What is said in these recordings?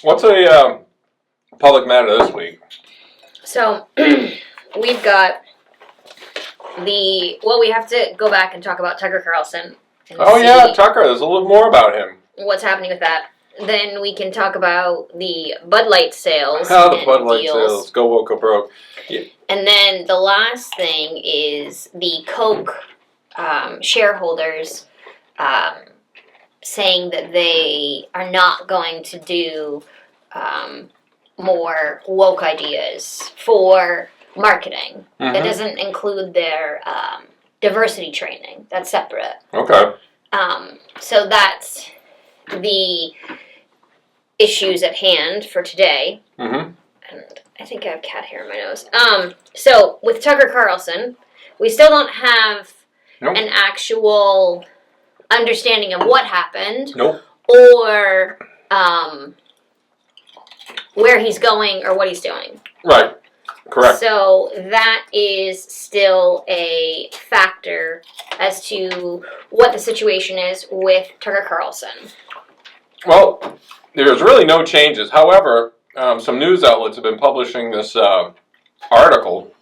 What's a public matter this week? So, we've got we have to go back and talk about Tucker Carlson. Yeah, Tucker. There's a little more about him. What's happening with that. Then we can talk about the Bud Light sales. The Bud Light sales. Go woke, go broke. Yeah. And then the last thing is the Coke shareholders saying that they are not going to do more woke ideas for marketing. Mm-hmm. That doesn't include their diversity training. That's separate. Okay. So that's the issues at hand for today. Mm-hmm. And I think I have cat hair in my nose. So with Tucker Carlson, we still don't have an actual understanding of what happened. Nope. Or where he's going or what he's doing. Right. Correct. So that is still a factor as to what the situation is with Tucker Carlson. Well, there's really no changes. However, some news outlets have been publishing this article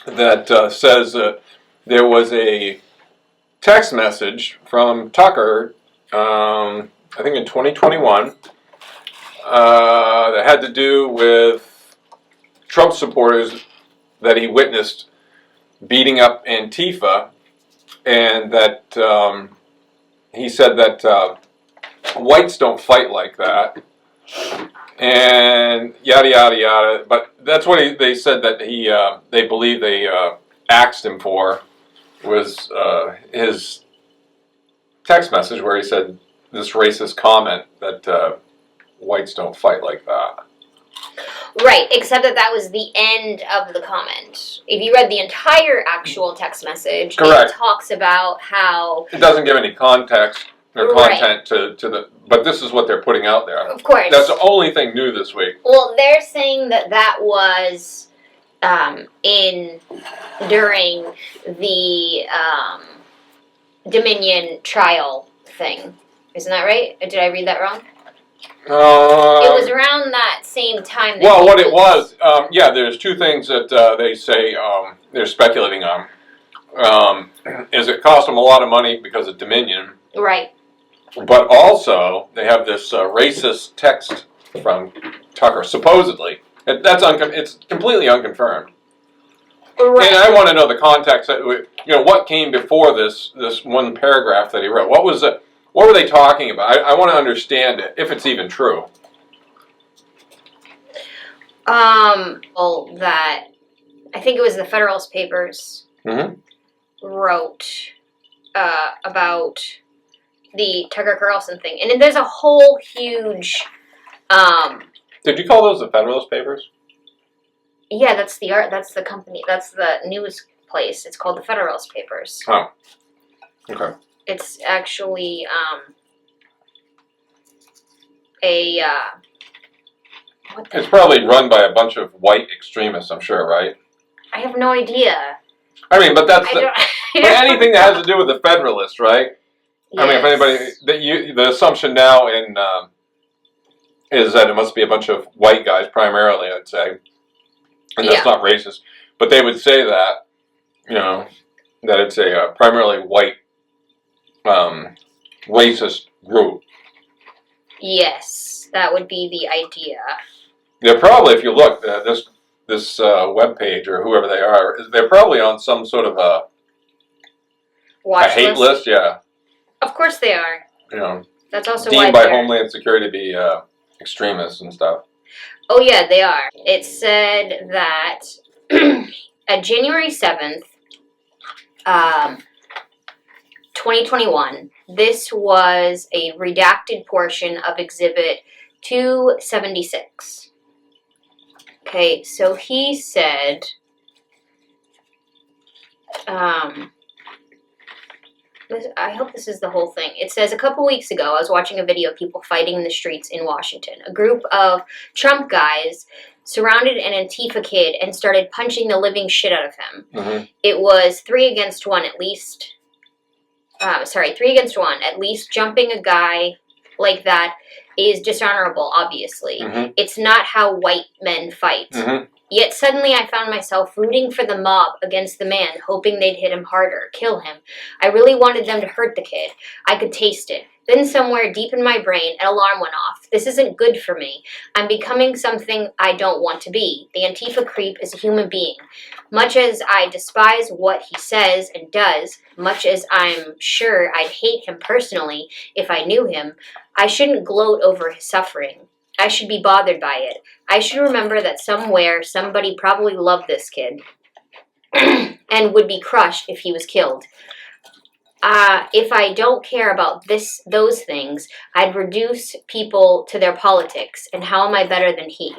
that says that there was a text message from Tucker, I think in 2021, that had to do with Trump supporters that he witnessed beating up Antifa, and that he said that whites don't fight like that, and yada yada yada. But that's what they said that they believe they axed him for was his text message where he said this racist comment that whites don't fight like that. Right, except that was the end of the comment. If you read the entire actual text message, correct, it talks about how it doesn't give any context or content to the. But this is what they're putting out there. Of course, that's the only thing new this week. Well, they're saying that was during the Dominion trial thing. Isn't that right? Or did I read that wrong? It was around that same time. Well, what it was, there's two things that they say they're speculating on. Is it cost them a lot of money because of Dominion? Right. But also, they have this racist text from Tucker, supposedly. It's completely unconfirmed. Right. And I want to know the context. What came before this one paragraph that he wrote. What was it? What were they talking about? I want to understand it, if it's even true. Well, that I think it was the Federalist Papers wrote about the Tucker Carlson thing, and there's a whole huge. Did you call those the Federalist Papers? Yeah, that's the company. That's the news place. It's called the Federalist Papers. Oh. Okay. It's actually it's probably run by a bunch of white extremists, I'm sure, right? I have no idea. I mean, but that's but anything that has to do with the Federalists, right? Yes. I mean, if anybody, the assumption now is that it must be a bunch of white guys primarily, I'd say, and that's not racist. But they would say that, that it's a primarily white. Racist group. Yes, that would be the idea. They're probably, if you look at this web page or whoever they are, they're probably on some sort of a hate list. Yeah. Of course they are. That's also deemed by Homeland Security to be extremists and stuff. Oh yeah, they are. It said that at January 7th, 2021, this was a redacted portion of Exhibit 276. Okay, so he said, I hope this is the whole thing. It says, a couple weeks ago, I was watching a video of people fighting in the streets in Washington. A group of Trump guys surrounded an Antifa kid and started punching the living shit out of him. Mm-hmm. It was 3 against 1 at least. 3 against 1, at least jumping a guy like that is dishonorable, obviously. Mm-hmm. It's not how white men fight. Mm-hmm. Yet suddenly I found myself rooting for the mob against the man, hoping they'd hit him harder, kill him. I really wanted them to hurt the kid. I could taste it. Then somewhere deep in my brain, an alarm went off. This isn't good for me. I'm becoming something I don't want to be. The Antifa creep is a human being. Much as I despise what he says and does, much as I'm sure I'd hate him personally if I knew him, I shouldn't gloat over his suffering. I should be bothered by it. I should remember that somewhere somebody probably loved this kid and would be crushed if he was killed. If I don't care about those things, I'd reduce people to their politics. And how am I better than he?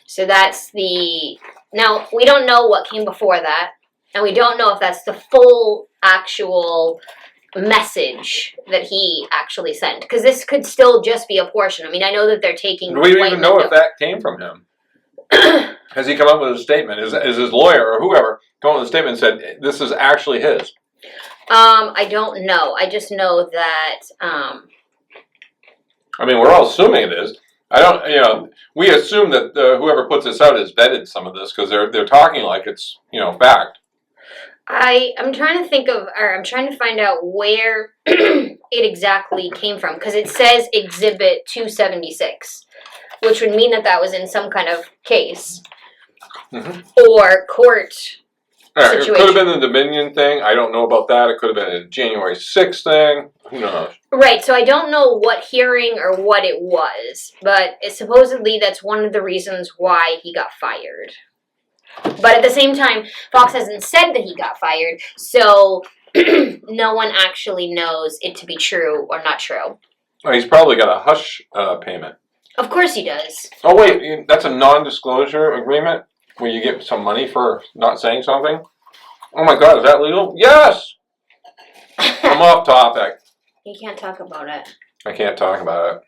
So that's the... Now, we don't know what came before that. And we don't know if that's the full actual message that he actually sent. Because this could still just be a portion. I mean, I know that they're taking... Do we even know if that came from him? Has he come up with a statement? Is his lawyer or whoever come up with a statement and said, this is actually his? I don't know. I just know that, I mean, we're all assuming it is. I don't, we assume that whoever puts this out has vetted some of this because they're talking like it's, fact. I'm trying to think of, or I'm trying to find out where it exactly came from, because it says Exhibit 276, which would mean that was in some kind of case or court situation. It could have been the Dominion thing. I don't know about that. It could have been a January 6th thing. Who knows? Right, so I don't know what hearing or what it was, but supposedly that's one of the reasons why he got fired. But at the same time, Fox hasn't said that he got fired, so no one actually knows it to be true or not true. Well, he's probably got a hush payment. Of course he does. Oh, wait, that's a non-disclosure agreement where you get some money for not saying something? Oh my God, is that legal? Yes! I'm off topic. You can't talk about it. I can't talk about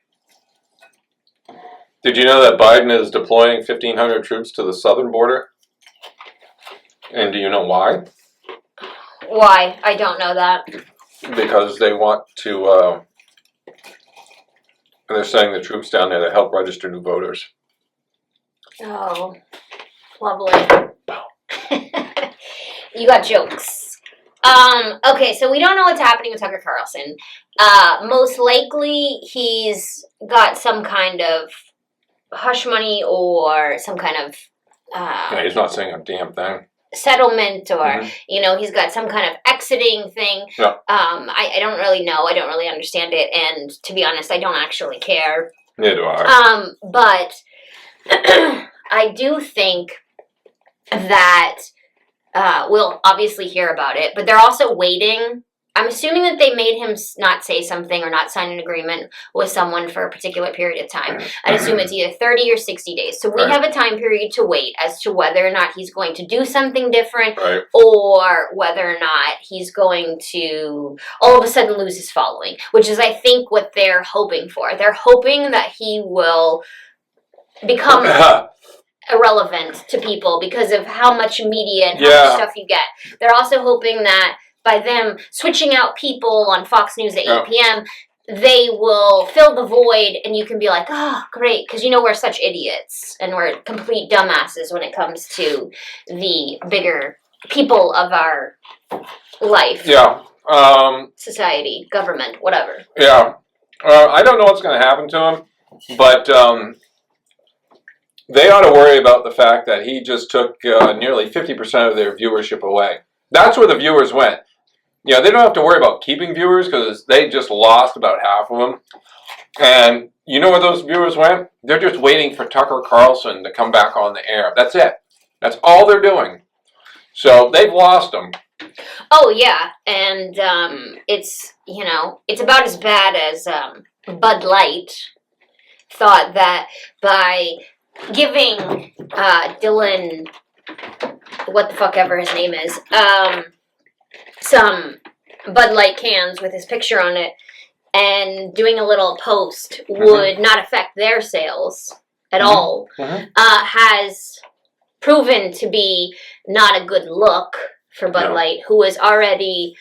it. Did you know that Biden is deploying 1,500 troops to the southern border? And do you know why? Why? I don't know that. Because they want to, they're sending the troops down there to help register new voters. Oh, lovely. You got jokes. Okay, so we don't know what's happening with Tucker Carlson. Most likely he's got some kind of hush money or some kind of... yeah, he's not saying a damn thing. Settlement or, he's got some kind of exiting thing. Yeah. I don't really know. I don't really understand it. And to be honest, I don't actually care. Neither do I. But I do think that we'll obviously hear about it, but they're also waiting. I'm assuming that they made him not say something or not sign an agreement with someone for a particular period of time. I assume it's either 30 or 60 days. So we have a time period to wait as to whether or not he's going to do something different or whether or not he's going to all of a sudden lose his following, which is, I think, what they're hoping for. They're hoping that he will become irrelevant to people because of how much media and how much stuff you get. They're also hoping that by them switching out people on Fox News at 8 p.m., they will fill the void and you can be like, oh, great, because we're such idiots and we're complete dumbasses when it comes to the bigger people of our life. Yeah. Society, government, whatever. Yeah. I don't know what's going to happen to him, but they ought to worry about the fact that he just took nearly 50% of their viewership away. That's where the viewers went. They don't have to worry about keeping viewers because they just lost about half of them. And you know where those viewers went? They're just waiting for Tucker Carlson to come back on the air. That's it. That's all they're doing. So they've lost them. Oh, yeah. And it's, it's about as bad as Bud Light thought that by giving Dylan, what the fuck ever his name is, some Bud Light cans with his picture on it and doing a little post would not affect their sales at all, has proven to be not a good look for Bud Light, who was already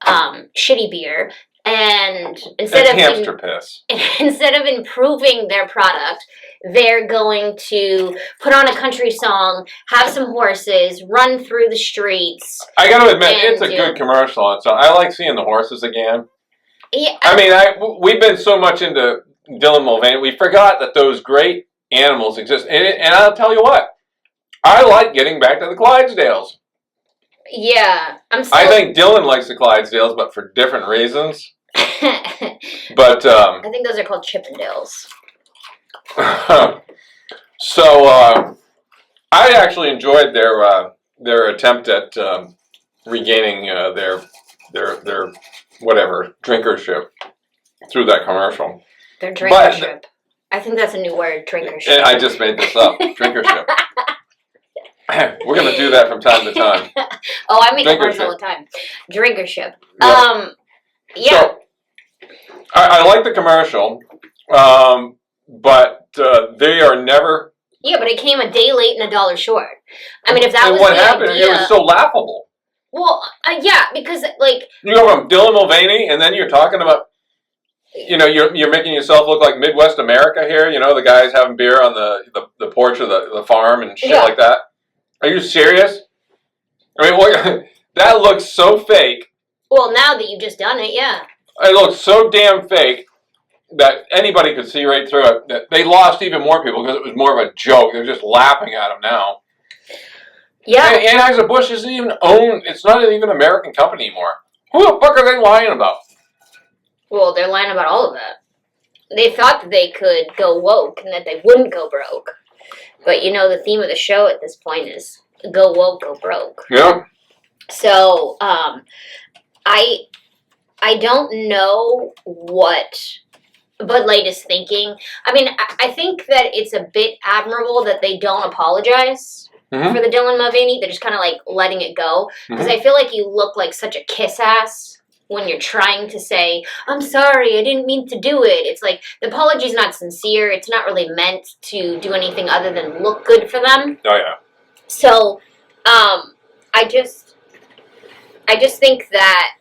shitty beer. And and It's hamster piss. instead of improving their product, they're going to put on a country song, have some horses, run through the streets. I got to admit, it's a good commercial. So I like seeing the horses again. Yeah, I mean, we've been so much into Dylan Mulvaney, we forgot that those great animals exist. And I'll tell you what, I like getting back to the Clydesdales. Yeah, I think Dylan likes the Clydesdales, but for different reasons. But I think those are called Chippendales. So I actually enjoyed their attempt at regaining their whatever drinkership through that commercial. Their drinkership. I think that's a new word, drinkership. I just made this up, drinkership. We're gonna do that from time to time. Oh, I make that word all the time. Drinkership. Yep. Yeah. So, I like the commercial, but they are never. Yeah, but it came a day late and $1 short. I mean, if that was what the happened, idea, it was so laughable. Well, yeah, because like you go from Dylan Mulvaney, and then you're talking about, you're making yourself look like Midwest America here. You know, the guys having beer on the porch of the farm and shit like that. Are you serious? I mean, what, that looks so fake. Well, now that you've just done it, yeah. It looks so damn fake that anybody could see right through it. That they lost even more people because it was more of a joke. They're just laughing at them now. Yeah. And Anheuser-Busch isn't even owned. It's not even an American company anymore. Who the fuck are they lying about? Well, they're lying about all of that. They thought that they could go woke and that they wouldn't go broke. But the theme of the show at this point is go woke, go broke. Yeah. So, I don't know what Bud Light is thinking. I mean, I think that it's a bit admirable that they don't apologize for the Dylan Mulvaney. They're just kind of like letting it go. Because I feel like you look like such a kiss ass when you're trying to say, I'm sorry, I didn't mean to do it. It's like, the apology's not sincere. It's not really meant to do anything other than look good for them. Oh, yeah. So, I just think that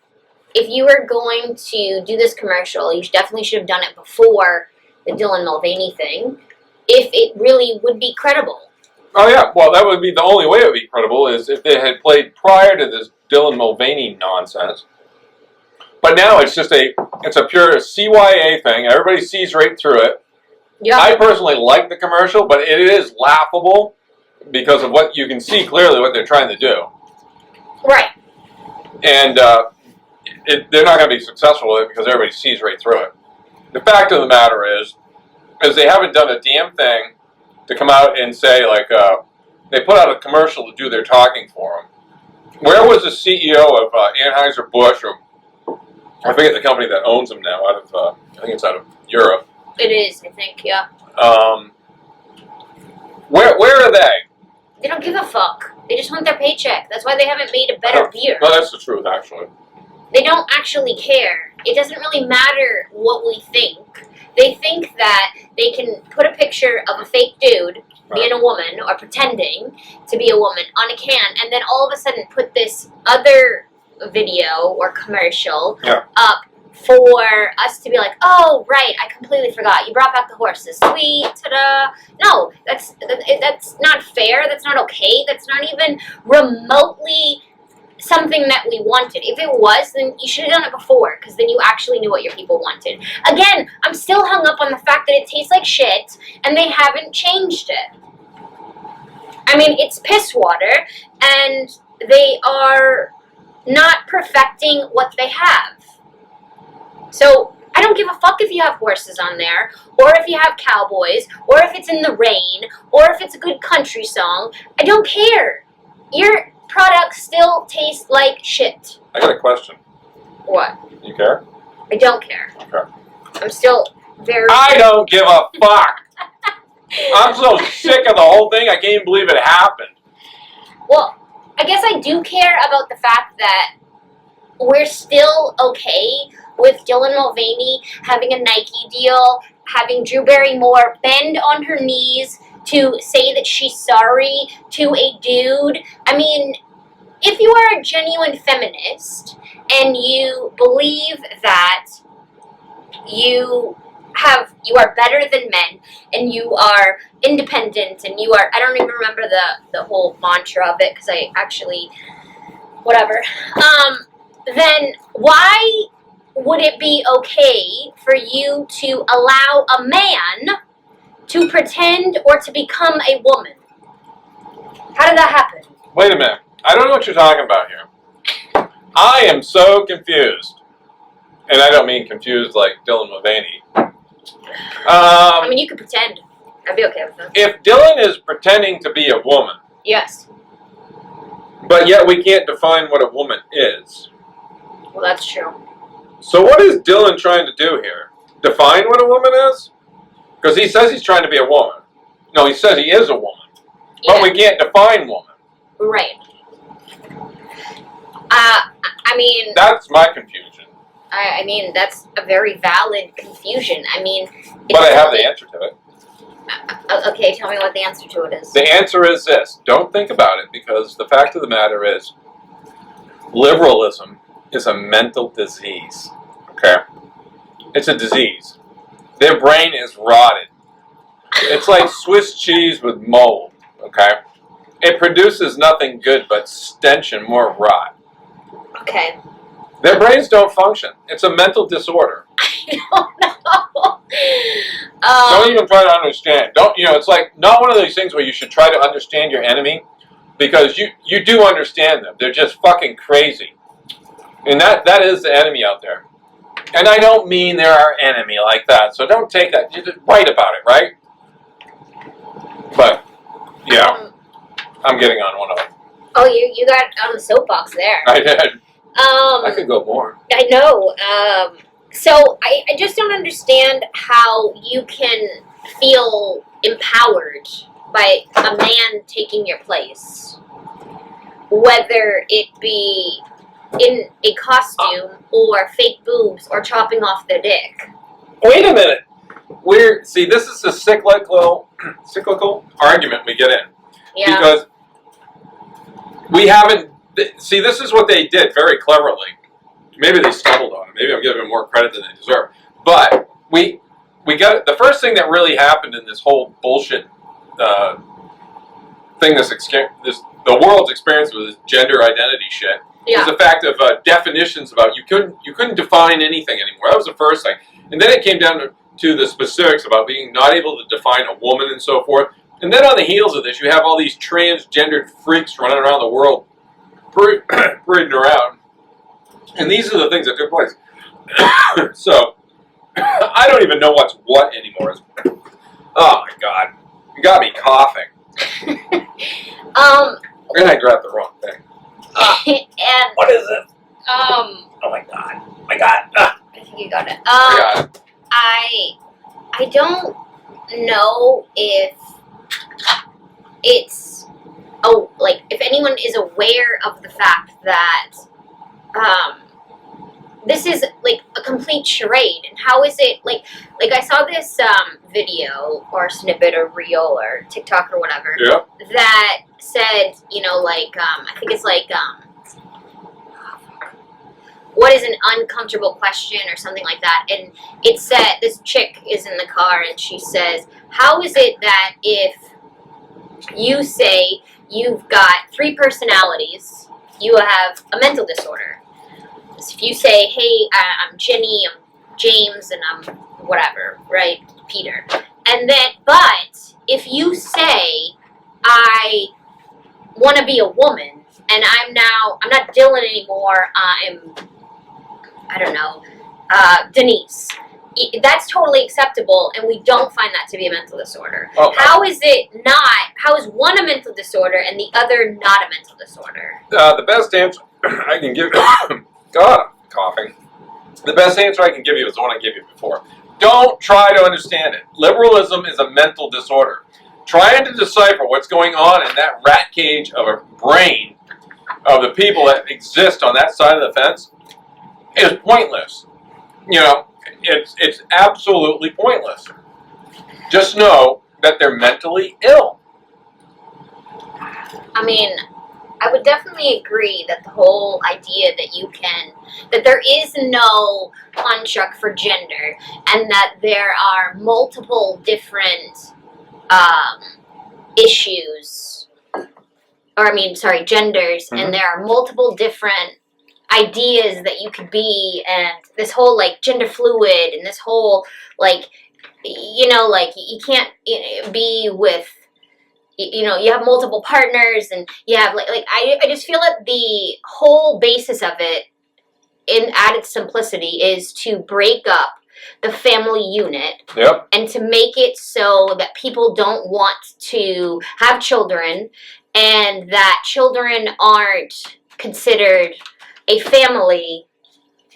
if you were going to do this commercial, you definitely should have done it before the Dylan Mulvaney thing, if it really would be credible. Oh, yeah. Well, that would be the only way it would be credible is if they had played prior to this Dylan Mulvaney nonsense. But now it's a pure CYA thing. Everybody sees right through it. Yeah. I personally like the commercial, but it is laughable because of what you can see clearly what they're trying to do. Right. And they're not going to be successful with it because everybody sees right through it. The fact of the matter is they haven't done a damn thing to come out and say, like, they put out a commercial to do their talking for them. Where was the CEO of Anheuser-Busch, or I forget the company that owns them now, I think it's out of Europe. It is, I think, yeah. Where are they? They don't give a fuck. They just want their paycheck. That's why they haven't made a better beer. No, that's the truth, actually. They don't actually care. It doesn't really matter what we think. They think that they can put a picture of a fake dude being a woman or pretending to be a woman on a can and then all of a sudden put this other video or commercial up for us to be like, oh, right, I completely forgot. You brought back the horses. Sweet, ta-da. No, that's not fair. That's not okay. That's not even remotely something that we wanted. If it was, then you should have done it before, because then you actually knew what your people wanted. Again, I'm still hung up on the fact that it tastes like shit, and they haven't changed it. I mean, it's piss water, and they are not perfecting what they have. So, I don't give a fuck if you have horses on there, or if you have cowboys, or if it's in the rain, or if it's a good country song. I don't care. Your product still tastes like shit. I got a question. What? You care? I don't care. Okay. I'm still very... I don't give a fuck! I'm so sick of the whole thing, I can't even believe it happened. Well, I guess I do care about the fact that we're still okay with Dylan Mulvaney having a Nike deal, having Drew Barrymore bend on her knees to say that she's sorry to a dude. I mean, if you are a genuine feminist and you believe that you are better than men, and you are independent, and you are, I don't even remember the whole mantra of it because I actually, whatever. Then why would it be okay for you to allow a man to pretend or to become a woman? How did that happen? Wait a minute. I don't know what you're talking about here. I am so confused. And I don't mean confused like Dylan Mulvaney. I mean, you could pretend. I'd be okay with that. If Dylan is pretending to be a woman, Yes. but yet we can't define what a woman is. Well, that's true. So what is Dylan trying to do here? Define what a woman is? Because he says he's trying to be a woman. No, he says he is a woman. Yeah. But we can't define woman. Right. I mean... That's my confusion. I mean, that's a very valid confusion. I mean... But I have the answer to it. Okay, tell me what the answer to it is. The answer is this. Don't think about it, because the fact of the matter is, liberalism is a mental disease. Okay? It's a disease. Their brain is rotted. It's like Swiss cheese with mold. Okay? It produces nothing good but stench and more rot. Okay. Their brains don't function. It's a mental disorder. I don't know. Don't even try to understand. It's like not one of those things where you should try to understand your enemy, because you do understand them. They're just fucking crazy. And that is the enemy out there. And I don't mean they're our enemy like that. So don't take that. You just write about it, right? But, yeah. I'm getting on one of them. Oh, you got on the soapbox there. I did. I could go more. I know. So I just don't understand how you can feel empowered by a man taking your place, whether it be in a costume or fake boobs or chopping off their dick. Wait a minute. This is a cyclical argument we get in. Yeah. Because we haven't... See, this is what they did very cleverly. Maybe they stumbled on it. Maybe I'm giving them more credit than they deserve. But we got the first thing that really happened in this whole bullshit thing, the world's experience with this gender identity shit, Yeah. is the fact of definitions about you couldn't define anything anymore. That was the first thing, and then it came down to the specifics about being not able to define a woman and so forth. And then on the heels of this, you have all these transgendered freaks running around the world, parading around. And these are the things that took place. So, I don't even know what's what anymore. Oh my god. You got me coughing. And I grabbed the wrong thing. And What is it? oh my god. My god. Ah. I think you got it. I got it. I don't know if it's if anyone is aware of the fact that this is like a complete charade, and how is it like I saw this video or snippet or reel or TikTok or whatever that said, I think it's what is an uncomfortable question or something like that, and it said this chick is in the car and she says, how is it that if you say you've got 3 personalities, you have a mental disorder? So if you say, hey, I'm Jenny, I'm James, and I'm whatever, right, Peter, and then, but if you say, I want to be a woman, and I'm not Dylan anymore, I'm, I don't know, Denise, that's totally acceptable, and we don't find that to be a mental disorder. Oh, how is one a mental disorder and the other not a mental disorder? The best answer I can give... God, I'm coughing. The best answer I can give you is the one I gave you before. Don't try to understand it. Liberalism is a mental disorder. Trying to decipher what's going on in that rat cage of a brain of the people that exist on that side of the fence is pointless. It's absolutely pointless. Just know that they're mentally ill. I mean, I would definitely agree that the whole idea that there is no construct for gender, and that there are multiple different issues, genders, and there are multiple different ideas that you could be, and this whole like gender fluid, and this whole like you can't be with you have multiple partners, and you have I just feel that the whole basis of it at its simplicity is to break up the family unit. Yep. And to make it so that people don't want to have children, and that children aren't considered a family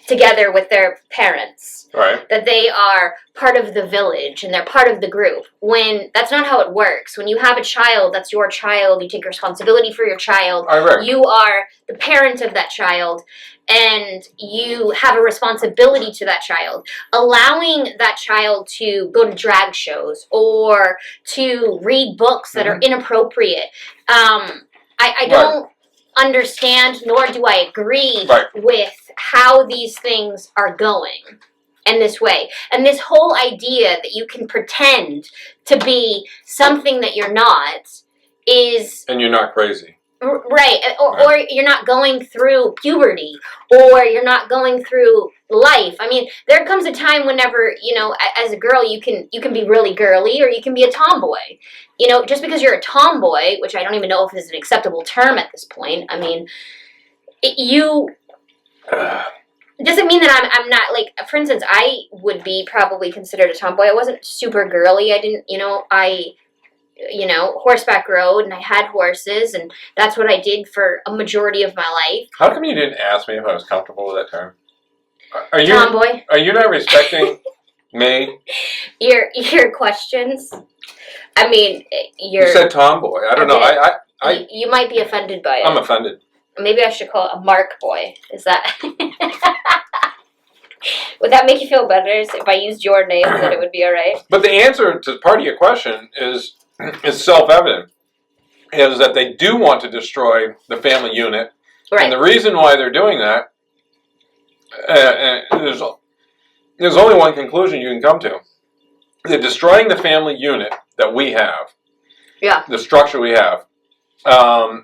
together with their parents. Right. That they are part of the village and they're part of the group. When that's not how it works. When you have a child, that's your child. You take responsibility for your child. You are the parent of that child, and you have a responsibility to that child. Allowing that child to go to drag shows or to read books that are inappropriate. I don't understand, nor do I agree with how these things are going in this way. And this whole idea that you can pretend to be something that you're not is... And you're not crazy. Right. Or you're not going through puberty, or you're not going through life. I mean, there comes a time whenever, as a girl, you can be really girly, or you can be a tomboy. Just because you're a tomboy, which I don't even know if is an acceptable term at this point. I mean, it doesn't mean that I'm not, for instance, I would be probably considered a tomboy. I wasn't super girly. I didn't, horseback rode, and I had horses, and that's what I did for a majority of my life. How come you didn't ask me if I was comfortable with that term? Are you tomboy? Are you not respecting me? Your questions. I mean, you said tomboy. I don't know. You might be offended by it. I'm offended. Maybe I should call it a mark boy. Is that... Would that make you feel better if I used your name, that it would be all right? But the answer to part of your question is self-evident, is that they do want to destroy the family unit. Right. And the reason why they're doing that, there's only one conclusion you can come to. They're destroying the family unit that we have. Yeah. The structure we have.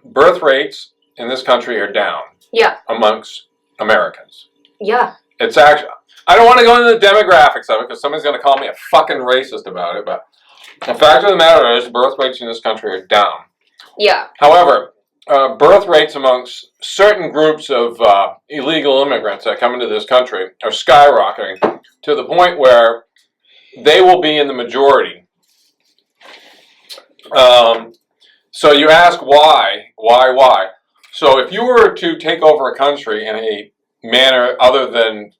Birth rates in this country are down. Yeah. Amongst Americans. Yeah. It's actually, I don't want to go into the demographics of it because somebody's going to call me a fucking racist about it, but the fact of the matter is birth rates in this country are down. Yeah. However, birth rates amongst certain groups of illegal immigrants that come into this country are skyrocketing to the point where they will be in the majority. So you ask why? So if you were to take over a country in a manner other than,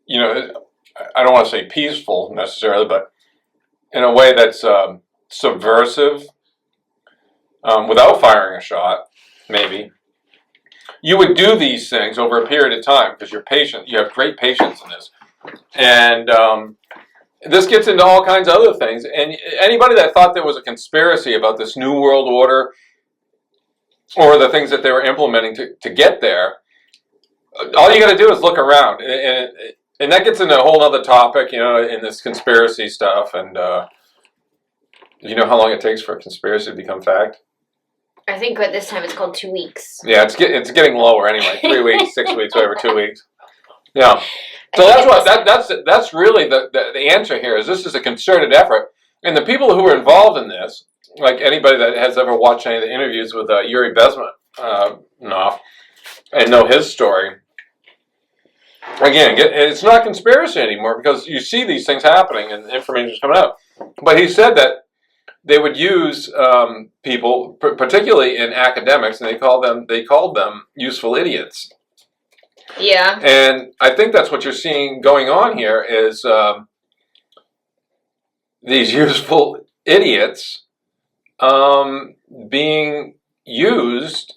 I don't want to say peaceful necessarily, but in a way that's subversive, without firing a shot, maybe, you would do these things over a period of time because you're patient. You have great patience in this. And this gets into all kinds of other things. And anybody that thought there was a conspiracy about this New World Order or the things that they were implementing to get there, all you got to do is look around. And that gets into a whole other topic, in this conspiracy stuff. And you know how long it takes for a conspiracy to become fact? I think at this time it's called 2 weeks. Yeah, it's getting lower anyway. 3 weeks, 6 weeks, whatever, 2 weeks. Yeah. So that's really the answer here. Is this is a concerted effort, and the people who are involved in this, like anybody that has ever watched any of the interviews with Yuri Bezmenov and know his story. Again, it's not conspiracy anymore because you see these things happening and information is coming out. But he said that they would use people, particularly in academics, and they called them useful idiots. Yeah. And I think that's what you're seeing going on here is these useful idiots being used,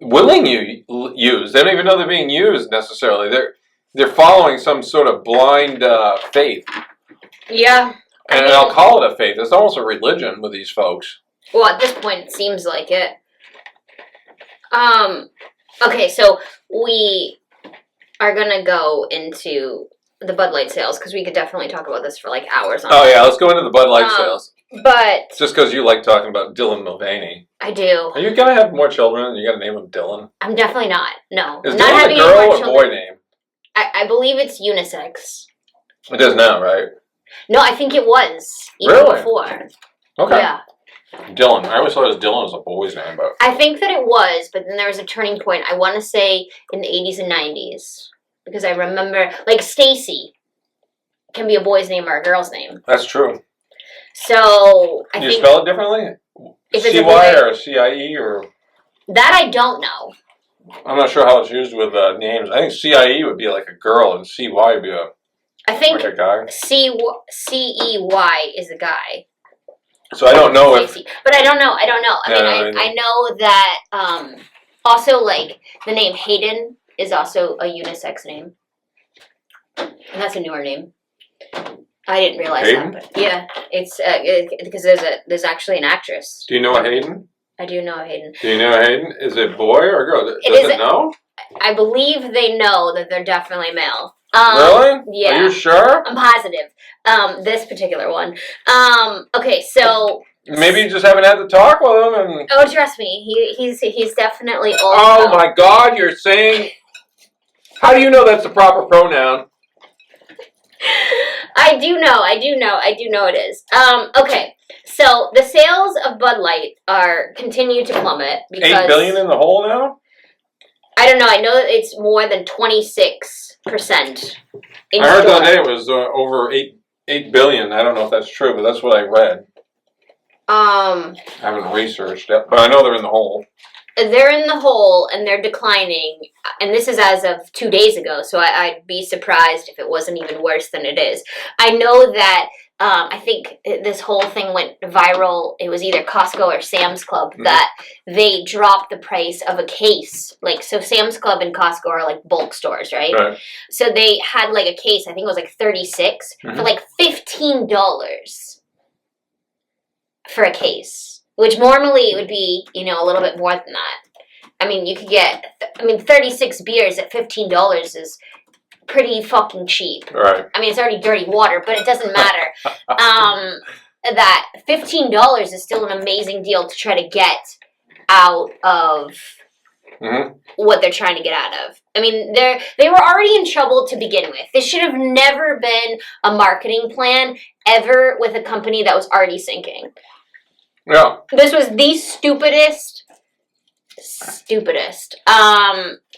willingly used. They don't even know they're being used necessarily. They're following some sort of blind faith. Yeah. And I'll call it a faith. It's almost a religion with these folks. Well, at this point, it seems like it. Okay, so we are gonna go into the Bud Light sales because we could definitely talk about this for like hours on Oh end. yeah, let's go into the Bud Light sales. But Just because you like talking about Dylan Mulvaney. I do. Are you gonna have more children? You gotta name him Dylan. I'm definitely not. No. Is I'm not Dylan a having any girl more or children. boy name? I believe it's unisex. It is now, right? No, I think it was even Really? before. Okay. Yeah. Dylan. I always thought Dylan was a boy's name, but I think that it was, but then there was a turning point. I want to say in the 80s and 90s because I remember like Stacy can be a boy's name or a girl's name. that's true. So I Can you think spell it differently? if it's CY a boy, or CIE or that I don't know. I'm not sure how it's used with names. I think CIE would be like a girl and CY would be I think like a guy. CEY is a guy. So I don't know if Stacy. But I don't know. I don't know. I know that also like the name Hayden is also a unisex name. And that's a newer name. I didn't realize Hayden? that, but yeah, it's because there's actually an actress. Do you know a Hayden? I do know Hayden. Do you know a Hayden? Is it boy or girl? Does it know? I believe they know that they're definitely male. Really? Yeah. Are you sure? I'm positive. This particular one. Okay, so Maybe you just haven't had to talk with him and oh, trust me, he's definitely old. oh my God, you're saying how do you know that's the proper pronoun? I do know it is. Okay, so the sales of Bud Light continue to plummet because 8 billion in the hole now? I don't know. I know that it's more than 26%. I heard the other day it was over 8 billion. I don't know if that's true, but that's what I read. I haven't researched it, but I know they're in the hole. They're in the hole and they're declining, and this is as of 2 days ago, so I'd be surprised if it wasn't even worse than it is. I know that I think this whole thing went viral. It was either Costco or Sam's Club that they dropped the price of a case. Like, so Sam's Club and Costco are like bulk stores, right? Right. So they had like a case, I think it was like 36 for like $15 for a case, which normally it would be, a little bit more than that. I mean, you could get, 36 beers at $15 is pretty fucking cheap. Right. I mean, it's already dirty water, but it doesn't matter. That $15 is still an amazing deal to try to get out of what they're trying to get out of. I mean, they were already in trouble to begin with. This should have never been a marketing plan ever with a company that was already sinking. Yeah. This was the stupidest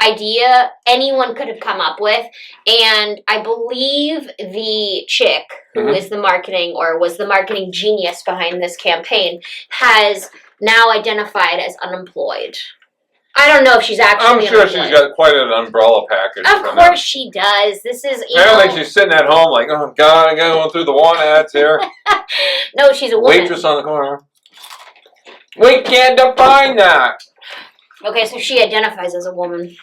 idea anyone could have come up with, and I believe the chick who is the marketing or was the marketing genius behind this campaign has now identified as unemployed. I don't know if she's actually I'm sure unemployed. she's got quite an umbrella package. Of course she does. This is, I don't think she's sitting at home like, oh God, I'm going through the want ads here. No, she's a woman. Waitress on the corner. We can't define that. Okay, so she identifies as a woman.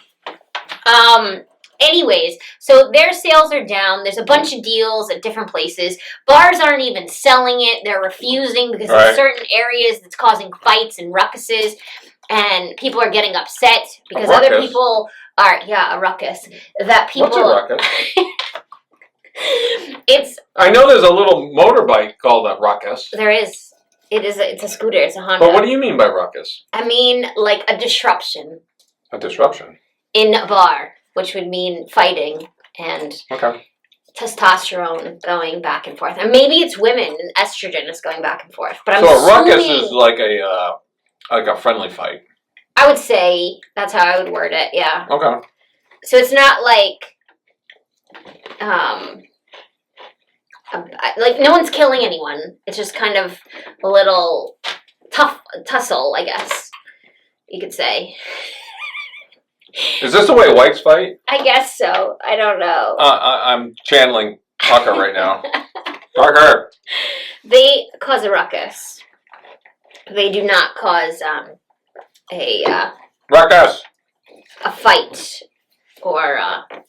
Anyways, so their sales are down. There's a bunch of deals at different places. Bars aren't even selling it. They're refusing because in certain areas it's causing fights and ruckuses. And people are getting upset because other people are, a ruckus. That people. What's a ruckus? I know there's a little motorbike called a ruckus. There is. It's a scooter. It's a Honda. But what do you mean by ruckus? I mean, like a disruption. A disruption? In a bar, which would mean fighting and testosterone going back and forth. And maybe it's women and estrogen is going back and forth. But a ruckus is like a friendly fight. I would say that's how I would word it, yeah. Okay. So it's not like no one's killing anyone. It's just kind of a little tussle, I guess you could say. Is this the way whites fight? I guess so. I don't know. I'm channeling Tucker right now. Tucker! They cause a ruckus. They do not cause ruckus! a fight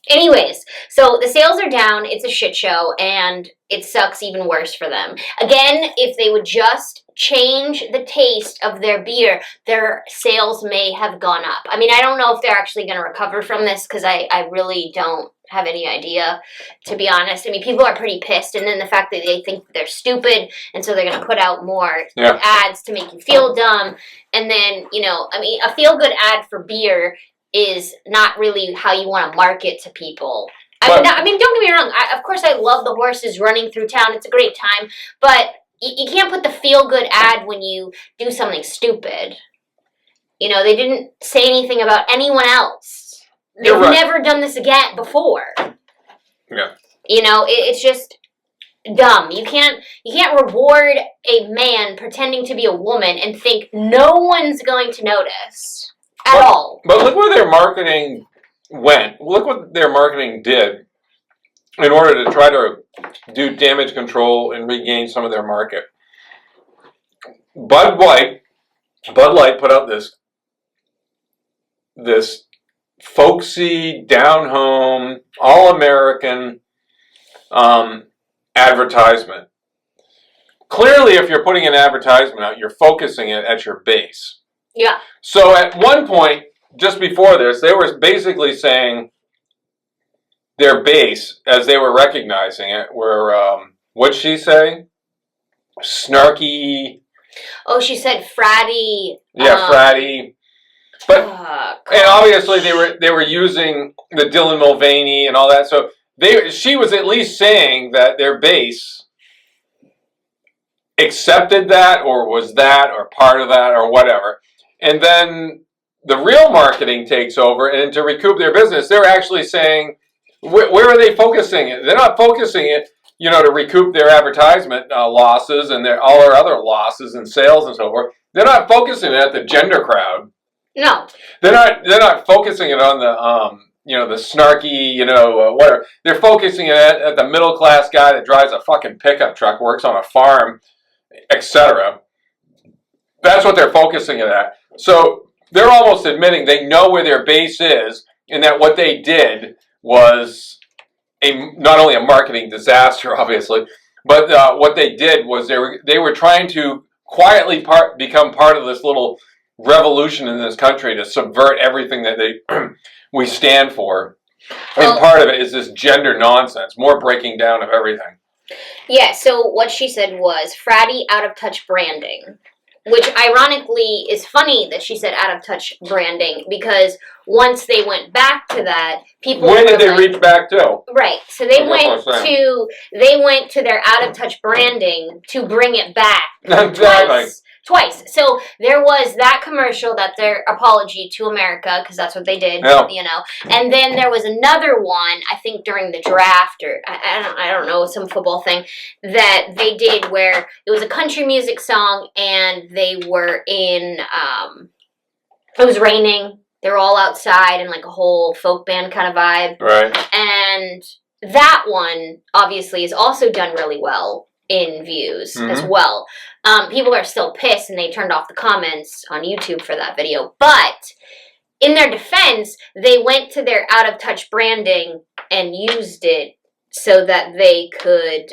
Anyways, so the sales are down, it's a shit show, and it sucks even worse for them. Again, if they would just change the taste of their beer, their sales may have gone up. I mean, I don't know if they're actually going to recover from this, because I really don't have any idea, to be honest. I mean, people are pretty pissed, and then the fact that they think they're stupid, and so they're going to put out more ads to make you feel dumb, and then, I mean, a feel-good ad for beer is not really how you want to market to people. I mean, don't get me wrong. Of course, I love the horses running through town. It's a great time. But you can't put the feel-good ad when you do something stupid. They didn't say anything about anyone else. They've never done this again before. Yeah. It's just dumb. You can't reward a man pretending to be a woman and think no one's going to notice. At all. But look where their marketing went. Look what their marketing did in order to try to do damage control and regain some of their market. Bud Light put out this folksy, down-home, all-American advertisement. Clearly, if you're putting an advertisement out, you're focusing it at your base. Yeah. So at one point, just before this, they were basically saying their base, as they were recognizing it, were, what'd she say? Snarky. Oh, she said fratty. Yeah, fratty. But, and obviously they were using the Dylan Mulvaney and all that, so she was at least saying that their base accepted that, or was that, or part of that, or whatever. And then the real marketing takes over, and to recoup their business, they're actually saying, where are they focusing it? They're not focusing it, to recoup their advertisement losses and all their other losses and sales and so forth. They're not focusing it at the gender crowd. No. They're not focusing it on the, the snarky, whatever. They're focusing it at the middle class guy that drives a fucking pickup truck, works on a farm, etc. That's what they're focusing it at. So they're almost admitting they know where their base is, and that what they did was not only a marketing disaster, obviously, but what they did was they were trying to quietly become part of this little revolution in this country to subvert everything that we stand for. And part of it is this gender nonsense, more breaking down of everything. Yeah, so what she said was fratty, out-of-touch branding. Which, ironically, is funny that she said out-of-touch branding, because once they went back to that, people When did they reach back to? Right, so they went to their out-of-touch branding to bring it back twice. So there was that commercial, that their apology to America, because that's what they did, and then there was another one, I think during the draft, or I don't know, some football thing that they did where it was a country music song, and they were in, it was raining, they were all outside in like a whole folk band kind of vibe. Right. And that one, obviously, is also done really well in views as well. People are still pissed, and they turned off the comments on YouTube for that video. But in their defense, they went to their out-of-touch branding and used it so that they could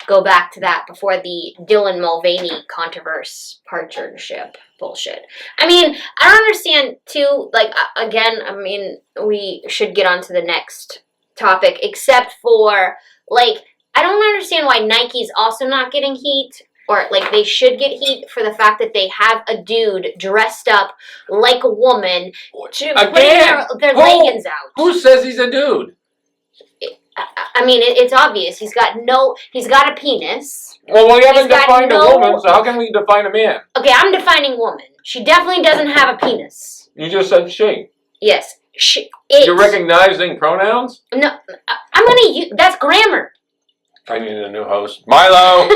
go back to that before the Dylan Mulvaney controversy partnership bullshit. I mean, I don't understand, too, like, again, I mean, we should get on to the next topic, except for, like, I don't understand why Nike's also not getting heat, or, like, they should get heat for the fact that they have a dude dressed up like a woman to put their leggings out. Who says he's a dude? I mean, it's obvious. He's got a penis. Well, we haven't defined a woman, so how can we define a man? Okay, I'm defining woman. She definitely doesn't have a penis. You just said she. Yes, she. You're recognizing pronouns? No, I'm gonna use, that's grammar. I need a new host. Milo!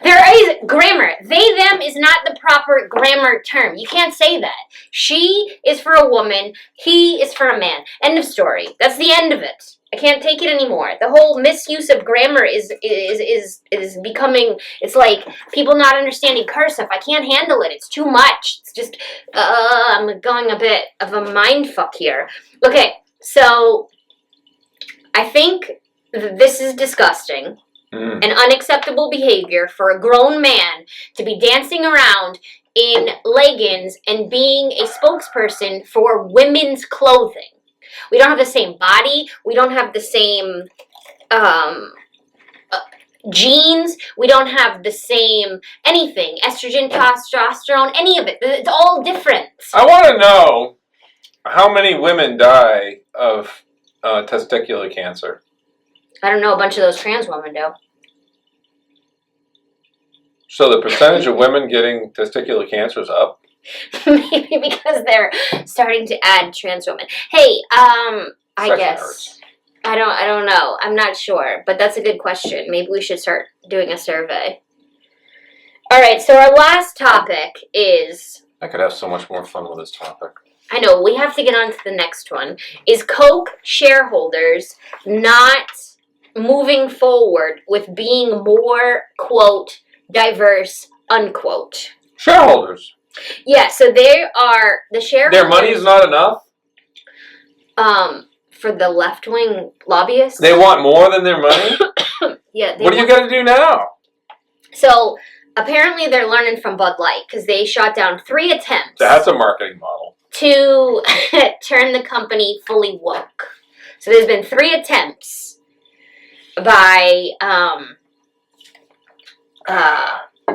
There is grammar. They, them is not the proper grammar term. You can't say that. She is for a woman. He is for a man. End of story. That's the end of it. I can't take it anymore. The whole misuse of grammar is becoming. It's like people not understanding cursive. I can't handle it. It's too much. It's just I'm going a bit of a mind fuck here. Okay, so I think this is disgusting. An unacceptable behavior for a grown man to be dancing around in leggings and being a spokesperson for women's clothing. We don't have the same body. We don't have the same genes. We don't have the same anything. Estrogen, testosterone, any of it. It's all different. I want to know how many women die of testicular cancer. I don't know. A bunch of those trans women do. So the percentage of women getting testicular cancer is up? Maybe because they're starting to add trans women. Hey, I guess. Hurts. I don't know. I'm not sure, but that's a good question. Maybe we should start doing a survey. All right, so our last topic is... I could have so much more fun with this topic. I know, we have to get on to the next one. Is Coke shareholders not moving forward with being more, quote, diverse, unquote? Shareholders. Yeah, so they are the shareholders. Their money is not enough? For the left-wing lobbyists. They want more than their money? Yeah. What do you got to do now? So apparently they're learning from Bud Light because they shot down 3 attempts. That's a marketing model. To turn the company fully woke. So there's been 3 attempts by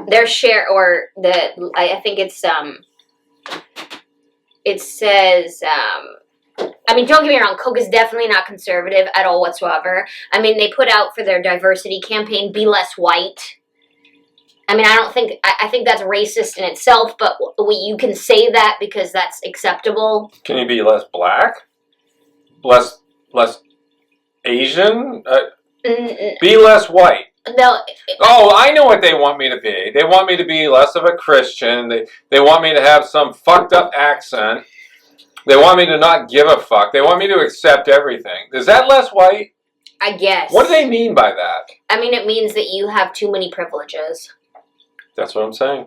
their share, or I think it's it says I mean, don't get me wrong, Coke is definitely not conservative at all whatsoever. I mean, they put out for their diversity campaign, be less white. I mean, I think that's racist in itself, but you can say that because that's acceptable. Can you be less black? Less Asian? Be less white. No. Oh, I know what they want me to be. They want me to be less of a Christian. They want me to have some fucked up accent. They want me to not give a fuck. They want me to accept everything. Is that less white? I guess. What do they mean by that? I mean, it means that you have too many privileges. That's what I'm saying.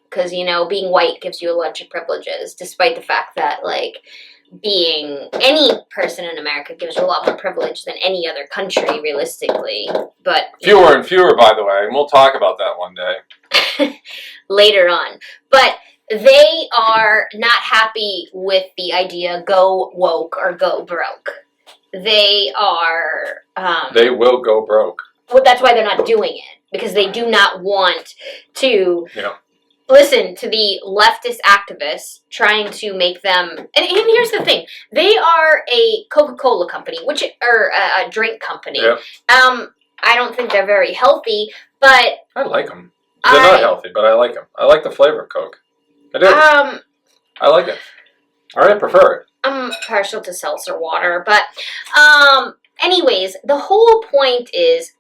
Because, you know, being white gives you a bunch of privileges, despite the fact that, like, being any person in America gives you a lot more privilege than any other country, realistically. But fewer and fewer, by the way, and we'll talk about that one day. Later on. But they are not happy with the idea, go woke or go broke. They are... they will go broke. Well, that's why they're not doing it. Because they do not want to... Yeah. Listen to the leftist activists trying to make them... And here's the thing. They are a Coca-Cola company, or a drink company. Yeah. I don't think they're very healthy, but... I like them. They're not healthy, but I like them. I like the flavor of Coke. I do. I like it. I prefer it. I'm partial to seltzer water, but... anyways, the whole point is...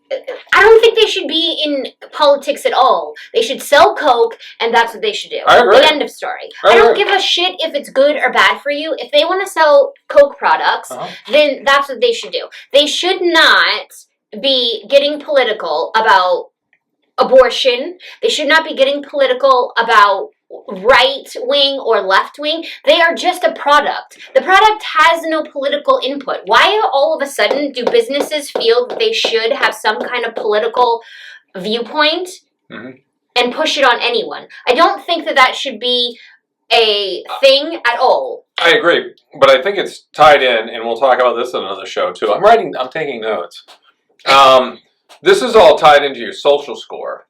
I don't think they should be in politics at all. They should sell Coke, and that's what they should do. I agree. The end of story. I don't give a shit if it's good or bad for you. If they want to sell Coke products, then that's what they should do. They should not be getting political about abortion. They should not be getting political about right wing or left wing. They are just a product. The product has no political input. Why all of a sudden do businesses feel that they should have some kind of political viewpoint and push it on anyone? I don't think that should be a thing at all. I agree, but I think it's tied in, and we'll talk about this in another show too. I'm taking notes. This is all tied into your social score.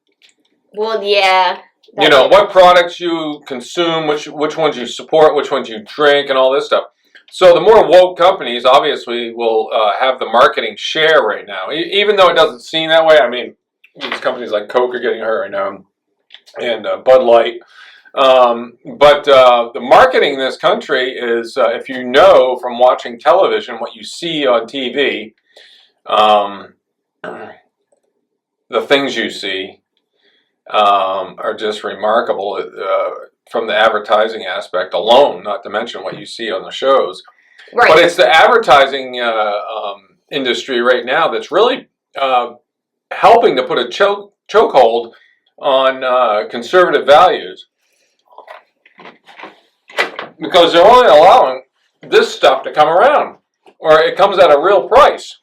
Well, yeah. You know, what products you consume, which ones you support, which ones you drink, and all this stuff. So the more woke companies, obviously, will have the marketing share right now. Even though it doesn't seem that way. I mean, these companies like Coke are getting hurt right now, and Bud Light. But the marketing in this country is, if you know from watching television, what you see on TV, the things you see, are just remarkable from the advertising aspect alone, not to mention what you see on the shows. Right. But it's the advertising industry right now that's really helping to put a chokehold on conservative values, because they're only allowing this stuff to come around, or it comes at a real price.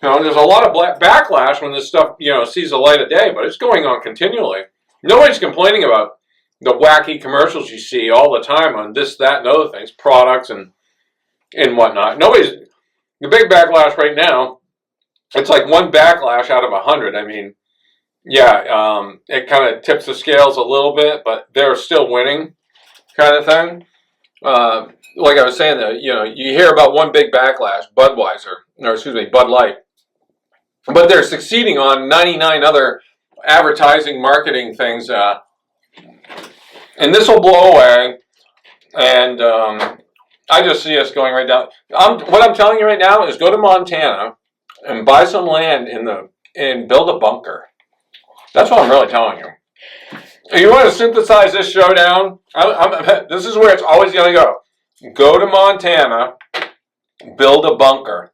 There's a lot of backlash when this stuff, sees the light of day, but it's going on continually. Nobody's complaining about the wacky commercials you see all the time on this, that, and other things, products and whatnot. The big backlash right now, it's like one backlash out of 100. I mean, yeah, it kind of tips the scales a little bit, but they're still winning, kind of thing. Like I was saying, you hear about one big backlash, Bud Light, but they're succeeding on 99 other advertising, marketing things, and this will blow away. And I just see us going right down. What I'm telling you right now is go to Montana and buy some land and build a bunker. That's what I'm really telling you. You want to synthesize this show down? This is where it's always going to go. Go to Montana, build a bunker.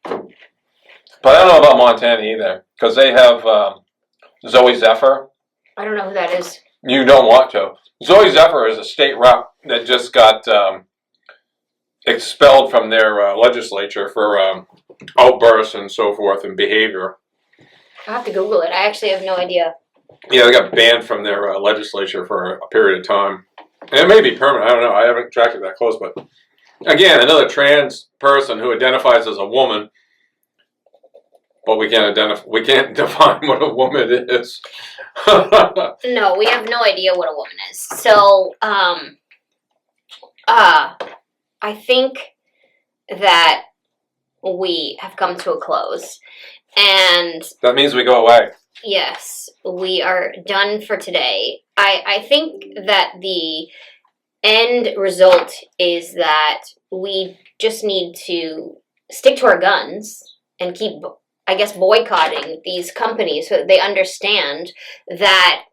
But I don't know about Montana either, because they have Zoe Zephyr. I don't know who that is. You don't want to. Zoe Zephyr is a state rep that just got expelled from their legislature for outbursts and so forth and behavior. I'll have to Google it. I actually have no idea. Yeah, they got banned from their legislature for a period of time. And it may be permanent. I don't know. I haven't tracked it that close. But again, another trans person who identifies as a woman, but we can't define what a woman is. No, we have no idea what a woman is. So, I think that we have come to a close. And that means we go away. Yes, we are done for today. I think that the end result is that we just need to stick to our guns and keep, I guess, boycotting these companies so that they understand that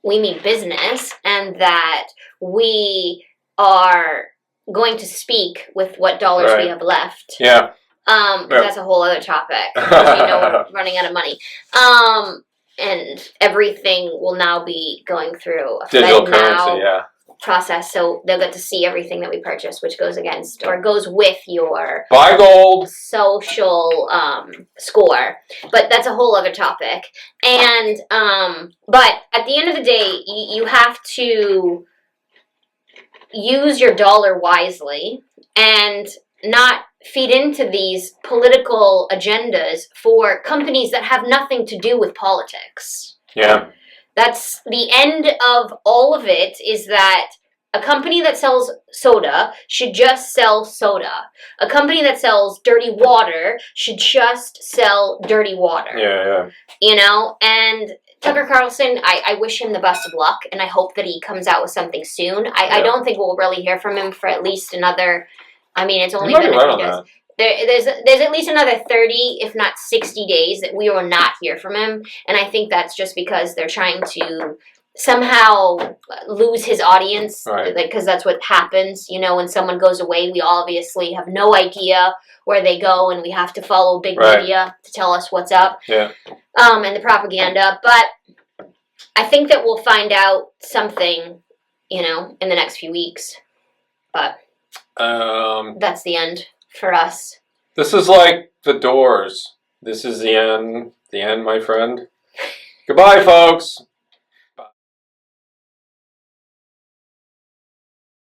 we mean business and that we are going to speak with what dollars we have left. Yeah. That's a whole other topic. We're running out of money. And everything will now be going through a digital currency, process, so they'll get to see everything that we purchase, which goes against or goes with your buy gold social score. But that's a whole other topic. And but at the end of the day, you have to use your dollar wisely and not feed into these political agendas for companies that have nothing to do with politics. Yeah. That's the end of all of it, is that a company that sells soda should just sell soda. A company that sells dirty water should just sell dirty water. Yeah. And Tucker Carlson, I wish him the best of luck, and I hope that he comes out with something soon. I don't think we'll really hear from him for at least another... I mean, it's only been a few days. There's at least another 30, if not 60 days that we will not hear from him. And I think that's just because they're trying to somehow lose his audience. Right. Because that's what happens. When someone goes away, we obviously have no idea where they go, and we have to follow big media to tell us what's up. Yeah. And the propaganda. But I think that we'll find out something, in the next few weeks. But... that's the end for us. This is like The Doors. This is the end, my friend. Goodbye, folks.